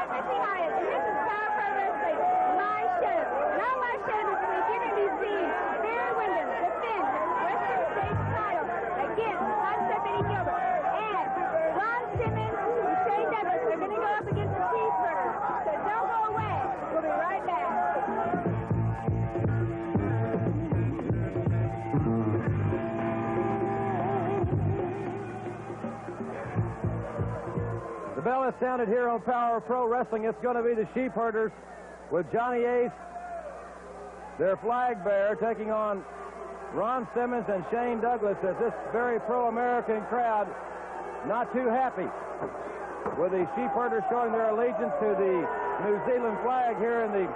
Let's see how it is. This is Power Pro Wrestling, my show. And on my show this week, you're going to be seeing Barry Windham defend his Western States title against Concept Eddie Gilbert. And Ron Simmons and Shane Douglas are going to go up against the Sheepherders. So don't go away. We'll be right back. The bell is sounded here on Power Pro Wrestling. It's going to be the Sheepherders with Johnny Ace, their flag bearer, taking on Ron Simmons and Shane Douglas, as this very pro-American crowd not too happy with the Sheepherders showing their allegiance to the New Zealand flag here in the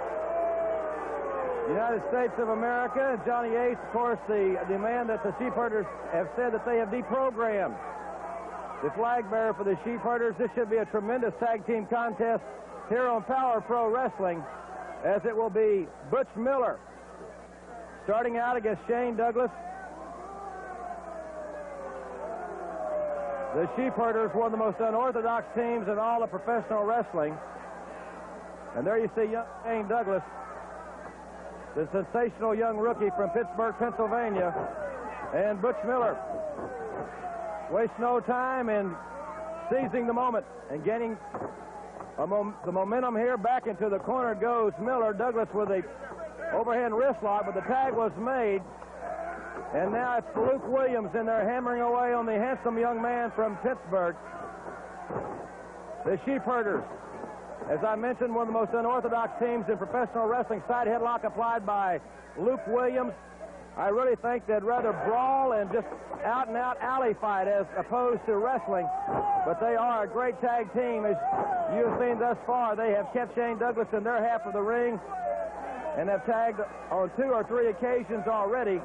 United States of America. And Johnny Ace, of course, the man that the Sheepherders have said that they have deprogrammed. The flag bearer for the Sheepherders. This should be a tremendous tag team contest here on Power Pro Wrestling, as it will be Butch Miller starting out against Shane Douglas. The Sheepherders, one of the most unorthodox teams in all of professional wrestling. And there you see young Shane Douglas, the sensational young rookie from Pittsburgh, Pennsylvania, and Butch Miller. Waste no time in seizing the moment and gaining the momentum here. Back into the corner goes Miller. Douglas with a overhand wrist lock, but the tag was made. And now it's Luke Williams in there hammering away on the handsome young man from Pittsburgh. The Sheepherders, as I mentioned, one of the most unorthodox teams in professional wrestling. Side headlock applied by Luke Williams. I really think they'd rather brawl and just out-and-out alley fight as opposed to wrestling. But they are a great tag team, as you have seen thus far. They have kept Shane Douglas in their half of the ring and have tagged on 2 or 3 occasions already,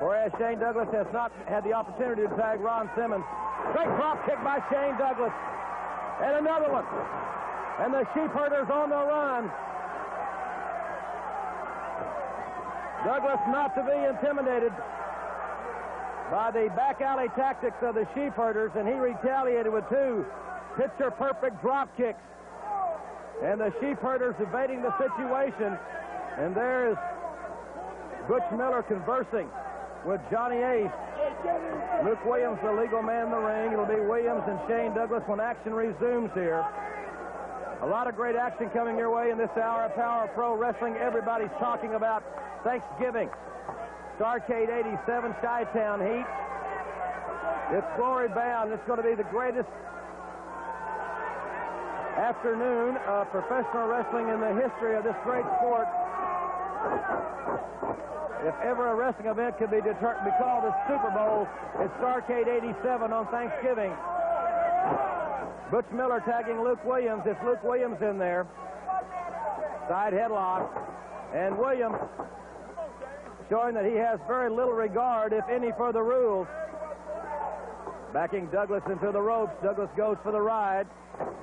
whereas Shane Douglas has not had the opportunity to tag Ron Simmons. Great drop kick by Shane Douglas. And another one. And the Sheepherders on the run. Douglas not to be intimidated by the back alley tactics of the Sheepherders, and he retaliated with 2 picture-perfect drop kicks. And the Sheepherders evading the situation. And there's Butch Miller conversing with Johnny Ace. Luke Williams, the legal man in the ring. It'll be Williams and Shane Douglas when action resumes here. A lot of great action coming your way in this hour of Power Pro Wrestling. Everybody's talking about Thanksgiving. Starrcade 87, Chi-Town Heat. It's glory bound. It's going to be the greatest afternoon of professional wrestling in the history of this great sport. If ever a wrestling event could be called a Super Bowl, it's Starrcade 87 on Thanksgiving. Butch Miller tagging Luke Williams. It's Luke Williams in there. Side headlock. And Williams showing that he has very little regard, if any, for the rules. Backing Douglas into the ropes. Douglas goes for the ride.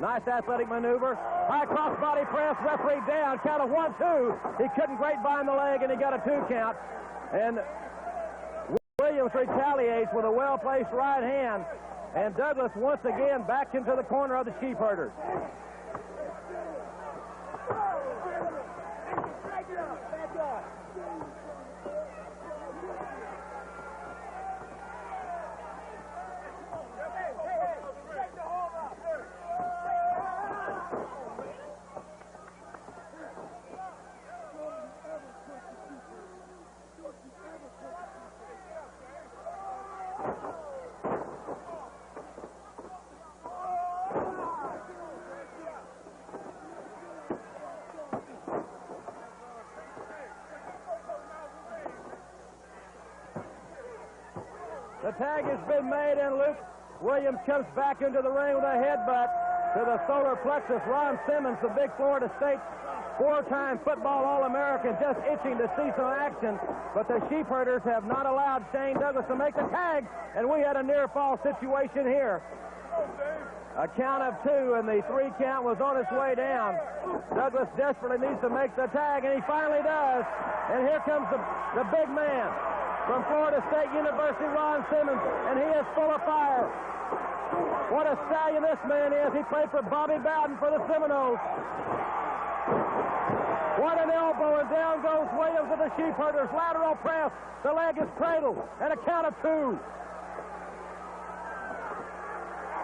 Nice athletic maneuver. High crossbody press. Referee down. Count of 1, 2. He couldn't grapevine the leg, and he got a 2 count. And Williams retaliates with a well-placed right hand. And Douglas once again back into the corner of the Sheepherders. The tag has been made, and Luke Williams comes back into the ring with a headbutt to the solar plexus. Ron Simmons, the big Florida State 4-time football All-American, just itching to see some action. But the Sheepherders have not allowed Shane Douglas to make the tag, and we had a near-fall situation here. A count of 2, and the 3 count was on its way down. Douglas desperately needs to make the tag, and he finally does. And here comes the big man from Florida State University, Ron Simmons, and he is full of fire. What a stallion this man is. He played for Bobby Bowden for the Seminoles. What an elbow, and down goes Williams of the Sheepherders. Lateral press. The leg is cradled, and a count of 2.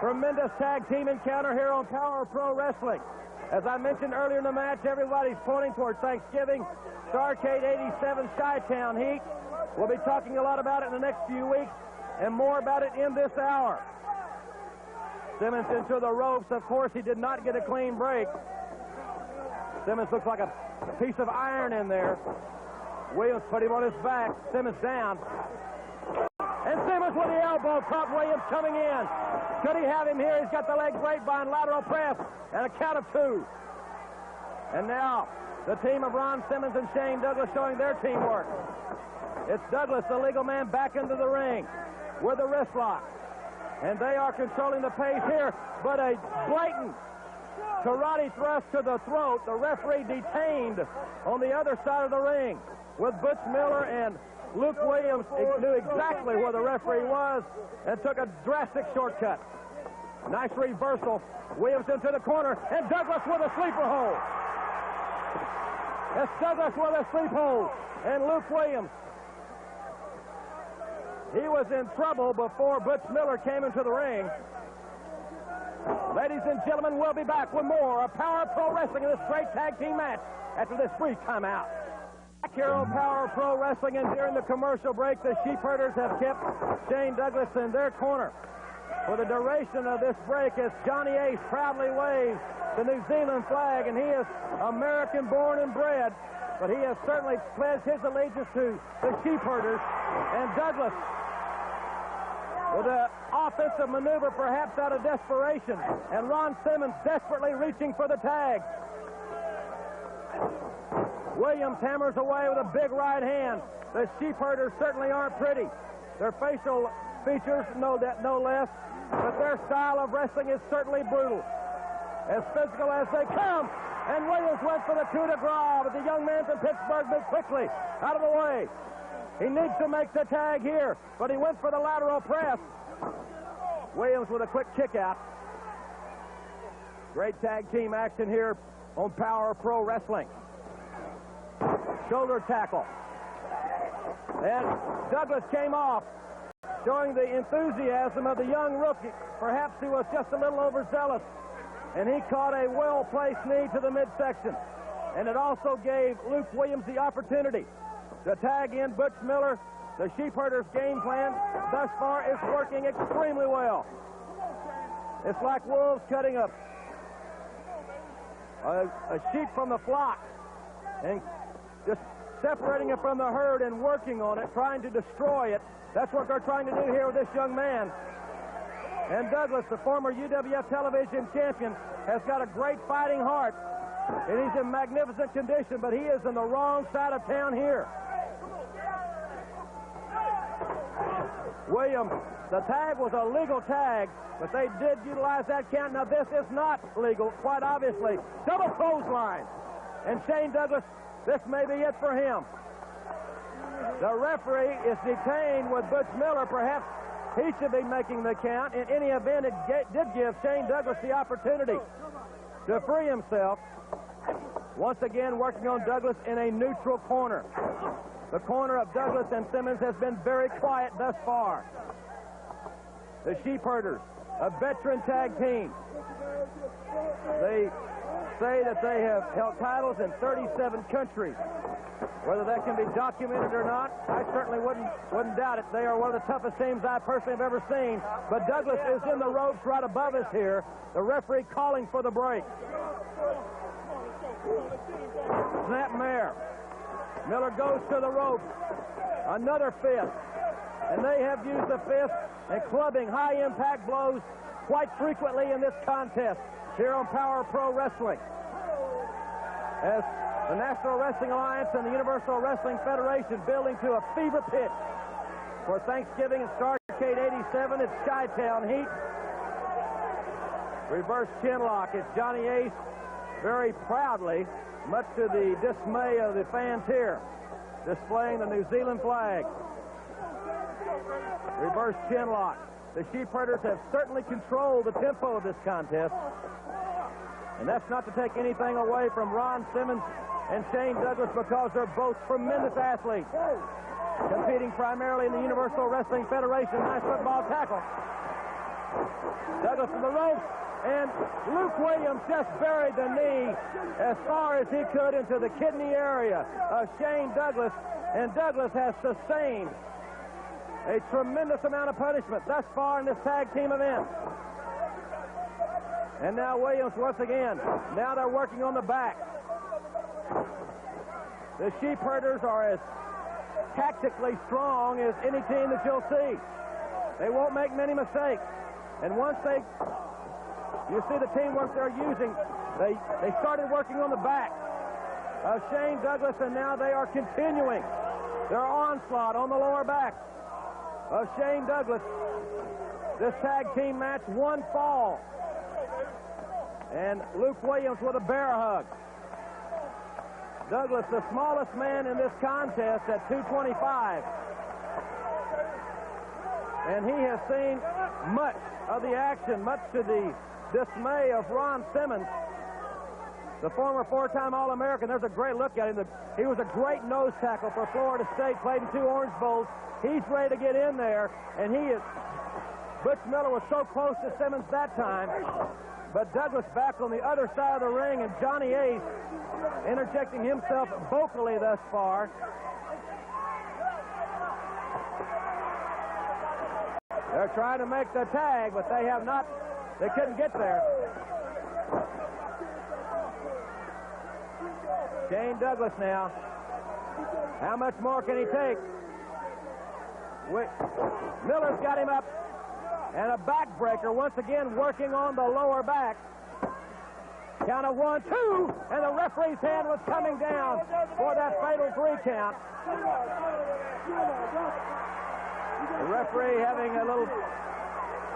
Tremendous tag team encounter here on Power Pro Wrestling. As I mentioned earlier in the match, everybody's pointing towards Thanksgiving. Starrcade 87 Chi-Town Heat. We'll be talking a lot about it in the next few weeks, and more about it in this hour. Simmons into the ropes. Of course, he did not get a clean break. Simmons looks like a piece of iron in there. Williams put him on his back. Simmons down. And Simmons with the elbow caught Williams coming in. Could he have him here? He's got the leg grapevine, lateral press, and a count of 2. And now, the team of Ron Simmons and Shane Douglas showing their teamwork. It's Douglas, the legal man, back into the ring with a wrist lock. And they are controlling the pace here, but a blatant karate thrust to the throat. The referee detained on the other side of the ring with Butch Miller, and Luke Williams knew exactly where the referee was and took a drastic shortcut. Nice reversal. Williams into the corner, and Douglas with a sleeper hold. It's Douglas with a sleep hold, and Luke Williams. He was in trouble before Butch Miller came into the ring. Ladies and gentlemen, we'll be back with more of Power Pro Wrestling in this great tag team match after this brief timeout. Back here on Power Pro Wrestling, and during the commercial break, the Sheepherders have kept Shane Douglas in their corner for the duration of this break as Johnny Ace proudly waves the New Zealand flag, and he is American born and bred, but he has certainly pledged his allegiance to the Sheepherders. And Douglas, with an offensive maneuver perhaps out of desperation, and Ron Simmons desperately reaching for the tag. Williams hammers away with a big right hand. The Sheepherders certainly aren't pretty. Their facial features, no less, but their style of wrestling is certainly brutal. As physical as they come, and Williams went for the coup de grace, but the young man from Pittsburgh moved quickly out of the way. He needs to make the tag here, but he went for the lateral press. Williams with a quick kick out. Great tag team action here on Power Pro Wrestling. Shoulder tackle. And Douglas came off, showing the enthusiasm of the young rookie. Perhaps he was just a little overzealous, and he caught a well-placed knee to the midsection. And it also gave Luke Williams the opportunity to tag in Butch Miller. The Sheepherders' game plan thus far is working extremely well. It's like wolves cutting a sheep from the flock and just separating it from the herd and working on it, trying to destroy it. That's what they're trying to do here with this young man. And Douglas, the former UWF television champion, has got a great fighting heart, and he's in magnificent condition, but he is in the wrong side of town here. Williams, the tag was a legal tag, but they did utilize that count. Now, this is not legal, quite obviously. Double clothesline. And Shane Douglas, this may be it for him. The referee is detained with Butch Miller. Perhaps he should be making the count. In any event, it did give Shane Douglas the opportunity to free himself. Once again, working on Douglas in a neutral corner. The corner of Douglas and Simmons has been very quiet thus far. The Sheepherders, a veteran tag team. They say that they have held titles in 37 countries. Whether that can be documented or not, I certainly wouldn't doubt it. They are one of the toughest teams I personally have ever seen. But Douglas is in the ropes right above us here. The referee calling for the break. Snap mare. Miller goes to the ropes. Another fist. And they have used the fist and clubbing high-impact blows quite frequently in this contest here on Power Pro Wrestling. As the National Wrestling Alliance and the Universal Wrestling Federation building to a fever pitch for Thanksgiving in Starrcade 87. It's Chi-Town Heat. Reverse chin lock. It's Johnny Ace very proudly, much to the dismay of the fans here, displaying the New Zealand flag. Reverse chin lock. The Sheepherders have certainly controlled the tempo of this contest. And that's not to take anything away from Ron Simmons and Shane Douglas, because they're both tremendous athletes, competing primarily in the Universal Wrestling Federation high football tackle. Douglas to the ropes, and Luke Williams just buried the knee as far as he could into the kidney area of Shane Douglas, and Douglas has sustained a tremendous amount of punishment thus far in this tag team event. And now Williams once again. Now they're working on the back. The Sheepherders are as tactically strong as any team that you'll see. They won't make many mistakes. And once you see the teamwork they're using, they started working on the back of Shane Douglas, and now they are continuing their onslaught on the lower back of Shane Douglas. This tag team match, one fall. And Luke Williams with a bear hug. Douglas, the smallest man in this contest at 225. And he has seen much of the action, much to the dismay of Ron Simmons, the former four-time All-American. There's a great look at him. He was a great nose tackle for Florida State, played in 2 Orange Bowls. He's ready to get in there, and he is. Butch Miller was so close to Simmons that time, but Douglas back on the other side of the ring, and Johnny Ace interjecting himself vocally thus far. They're trying to make the tag, but they have not. They couldn't get there. Shane Douglas now. How much more can he take? Miller's got him up. And a backbreaker once again working on the lower back. Count of 1, 2, and the referee's hand was coming down for that fatal 3 count. The referee having a little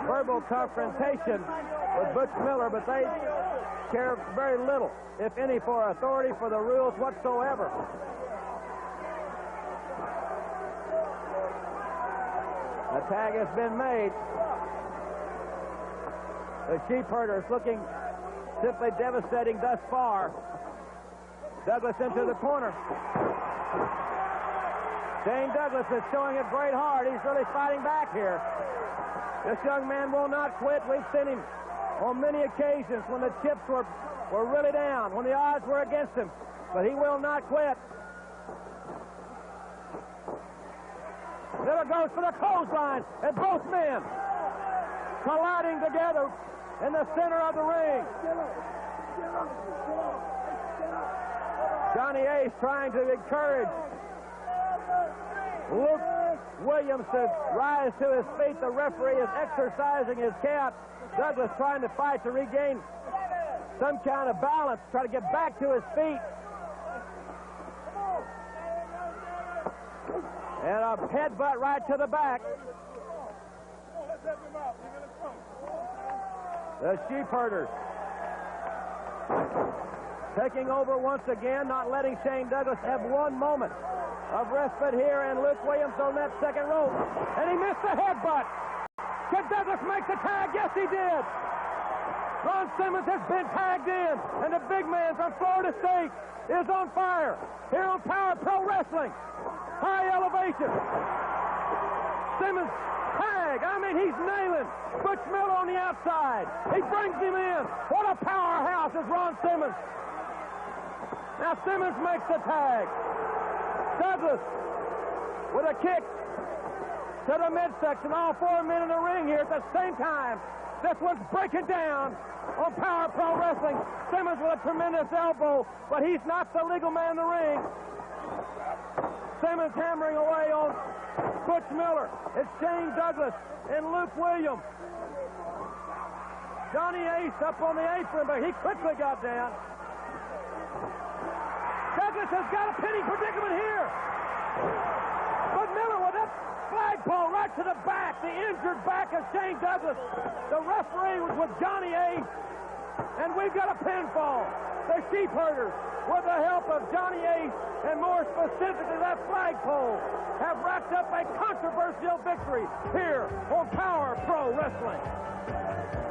verbal confrontation with Butch Miller, but they care very little, if any, for authority, for the rules whatsoever. The tag has been made. The Sheepherders looking simply devastating thus far. Douglas into the corner. Shane Douglas is showing a great heart. He's really fighting back here. This young man will not quit. We've seen him on many occasions when the chips were really down, when the odds were against him. But he will not quit. Miller goes for the clothesline, and both men colliding together in the center of the ring. Johnny Ace trying to encourage Luke Williams to rise to his feet. The referee is exercising his cap. Douglas trying to fight to regain some kind of balance, try to get back to his feet. And a headbutt right to the back. The Sheepherders taking over once again, not letting Shane Douglas have one moment of respite here, and Luke Williams on that second rope. And he missed the headbutt. Can Douglas make the tag? Yes, he did. Ron Simmons has been tagged in, and the big man from Florida State is on fire here on Power Pro Wrestling. High elevation. Simmons tag. I mean, he's nailing Butch Miller on the outside. He brings him in. What a powerhouse is Ron Simmons. Now Simmons makes the tag. Douglas with a kick to the midsection. All 4 men in the ring here at the same time. This one's breaking down on Power Pro Wrestling. Simmons with a tremendous elbow, but he's not the legal man in the ring. Simmons hammering away on Butch Miller. It's Shane Douglas and Luke Williams. Johnny Ace up on the apron, but he quickly got down. Douglas has got a pinning predicament here. But Miller with that flagpole right to the back, the injured back of Shane Douglas. The referee was with Johnny Ace, and we've got a pinfall. the Sheepherders, with the help of Johnny Ace, and more specifically that flagpole, have racked up a controversial victory here on Power Pro Wrestling.